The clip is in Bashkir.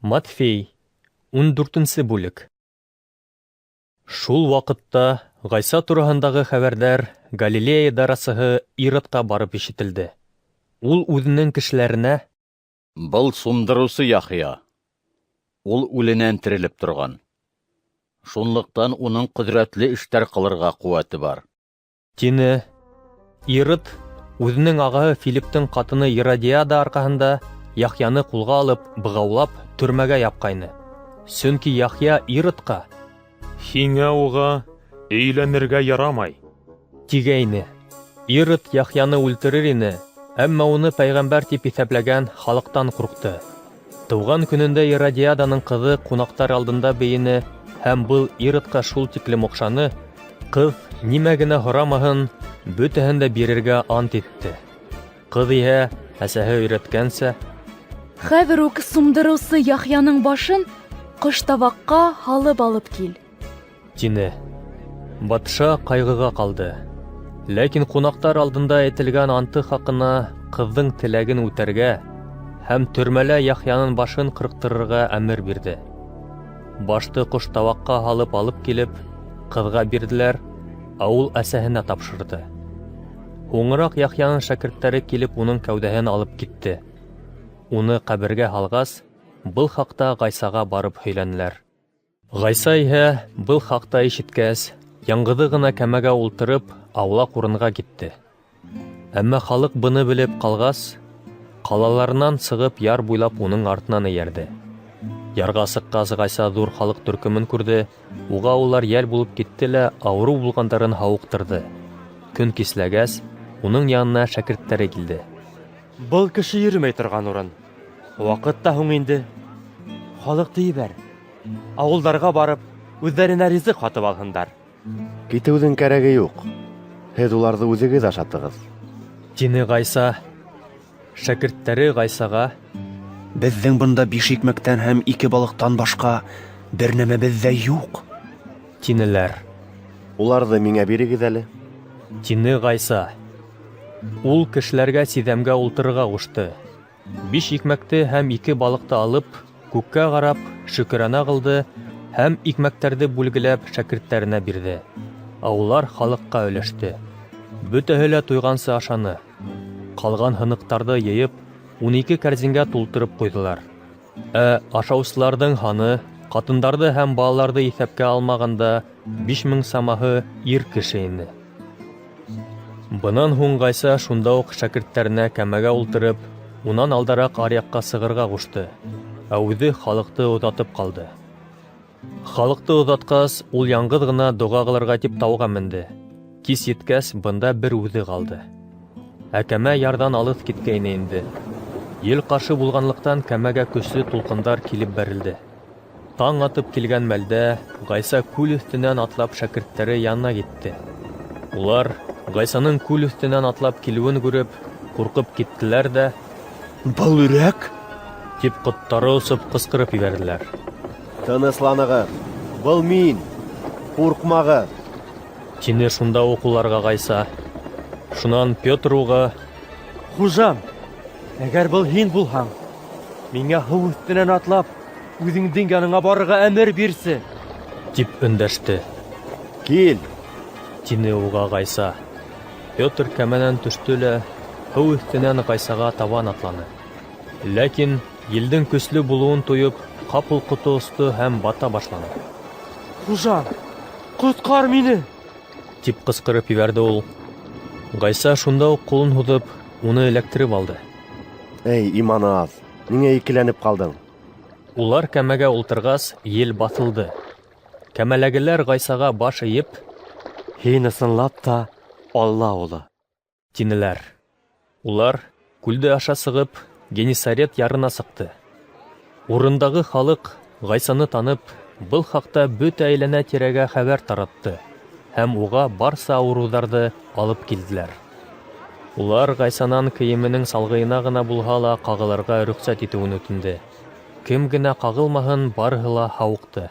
Матфей, 14 бүлек. Шул ваҡытта Ғайса тураһындағы хәбәрҙәр Галилея идарасыһы Иродҡа барып ишетелде. Ул үҙенең кешеләренә: «Был сумдырыусы Яхья. Ул үленән терелеп торған. Шунлыҡтан уның ҡөҙрәтле эштәр ҡылырға ҡеүәте бар», тине. Ирод үҙенең ағаһы Филиптың ҡатыны Иродиада арҡаһында Яхьяны ҡулға алып, бығаулап, төрмәгә япҡайны. Сөнки Яхья Иродҡа: «Һиңә уға өйләнергә ярамай», тигәйне. Ирод Яхьяны үлтерер ине, әммә уны пәйғәмбәр тип иҫәпләгән халыҡтан ҡурҡты. Тыуған көнөндә Иродиаданың ҡыҙы ҡунаҡтар алдында бейене һәм был Иродҡа шул тиклем оҡшаны, ҡыҙ нимә генә һорамаһын, бөтәһен дә бирергә ант итте. Ҡыҙ иһә, әсәһе өйрәткәнсә: «Хәҙер үк сумдырыусы Яхьяның башын ҡыштабаҡҡа һалып алып кил», тине. Батша ҡайғыға ҡалды. Ләкин ҡунаҡтар алдында әйтелгән анты хаҡына ҡыҙҙың теләген үтәргә һәм төрмәлә Яхьяның башын ҡырҡтырырға әмер бирҙе. Башты ҡоштабаҡҡа һалып алып килеп, ҡыҙға бирҙеләр, ә ул әсәһенә тапшырҙы. Һуңыраҡ Яхьяның шәкерттәре килеп уның кәүҙәһен алып китте. Уны ҡәбергә һалғас, был хаҡта Ғайсаға барып һөйләнеләр. Ғайса иһә, был хаҡта ишеткәс, яңғыҙы ғына кәмәгә ултырып, аулаҡ урынға китте. Әммә халыҡ быны белеп ҡалғас, ҡалаларынан сығып яр буйлап уның артынан эйәрҙе. Ярға сыҡҡас, Ғайса ҙур халыҡ төркөмөн күрҙе, уға улар йәл булып китте лә ауырыу булғандарын һауыҡтырҙы. Көн кисләгәс, уның янына шәкерттәре килде. «Был кеше йөрөмәй торған урын. Ваҡыт та һуң инде. Халыҡты ебәр. Ауылдарға барып, үҙҙәренә ризыҡ һатып алһындар». «Китеүҙең кәрәге юҡ. Һеҙ уларҙы үҙегеҙ ашатығыҙ», тине Ғайса. Шәкерттәре Ғайсаға: «Беҙҙең бында 5 икмәктән һәм 2 балыҡтан башҡа бер нәмәбеҙ ҙә юҡ», тинеләр. «Уларҙы миңә бирегеҙ әле», тине Ғайса. Ул кешеләргә сиҙәмгә ултырырға ҡушты. 5 икмәкте һәм 2 балыҡты алып, күккә ҡарап, шөкөрәнә ҡылды һәм икмәктәрҙе бүлгеләп шәкерттәренә бирҙе. Ә улар халыҡҡа өләште. Бөтәһе лә туйғансы ашаны. Ҡалған һыныҡтарҙы йыйып, 12 кәрзингә тултырып ҡуйҙылар. Ә ашаусыларҙың һаны, ҡатындарҙы һәм балаларҙы иҫәпкә алмағанда, 5000 самаһы ир кеше ине. Бынан һуң Ғайса шунда уҡ шәкерттәренә кәмәгә ултырып, унан алдараҡ аръяҡҡа сығырға ҡушты, ә үҙе халыҡты оҙатып ҡалды. Халыҡты оҙатҡас, ул яңғыҙ ғына доға ҡылырға тип тауға менде. Кис еткәс, бында бер үҙе ҡалды. Ә кәмә ярҙан алыҫ киткәйне инде. Ел ҡаршы булғанлыҡтан кәмәгә көслө тулҡындар килеп бәрелде. Таң атып килгән мәлдә Ғайса күл өҫтөнән атлап шәкерттәре янына китте. Улар Ғайсаның күл өҫтөнән атлап килеүен күреп, ҡурҡып киттеләр дә: «Был өрәк?» тип ҡоттары осоп ҡысҡырып ебәрҙеләр. «Тынысланығыҙ, был мин, ҡурҡмағыҙ», тине шунда уҡ уларға Ғайса. Шунан Петр уға: «Хужам, әгәр был һин булһаң, миңә һыу өҫтөнән атлап, үҙеңдең яныңа барырға әмер бирсе», тип өндәште. «Кил», тине уға Ғайса. Петр кәмәнән төштө лә һыу өҫтөнән Ғайсаға табан атланы. Ләкин елдең көслө булыуын тойоп, ҡапыл ҡото осто һәм бата башланы. «Хужам, ҡотҡар мине!» тип ҡысҡырып ебәрҙе ул. Ғайса шунда уҡ ҡулын һуҙып, уны эләктереп алды. «Эй, иманы аҙ, ниңә икеләнеп ҡалдың?» Улар кәмәгә ултырғас, ел баҫылды. Кәмәләгеләр Ғайсаға баш эйеп: «Һин ысынлап та Алла улы», тинеләр. Улар күлде аша сығып, Генесарет ярына сыҡты. Урындағы халыҡ, Ғайсаны танып, был хаҡта бөтә әйләнә тирәгә хәбәр таратты һәм уға барса ауырыуҙарҙы алып килделәр. Улар Ғайсанан кейеменең салғыйына ғына булһа ла ҡағылырға рөхсәт итеүен үтенде. Кем генә ҡағылмаһын, барыһы ла һауыҡты.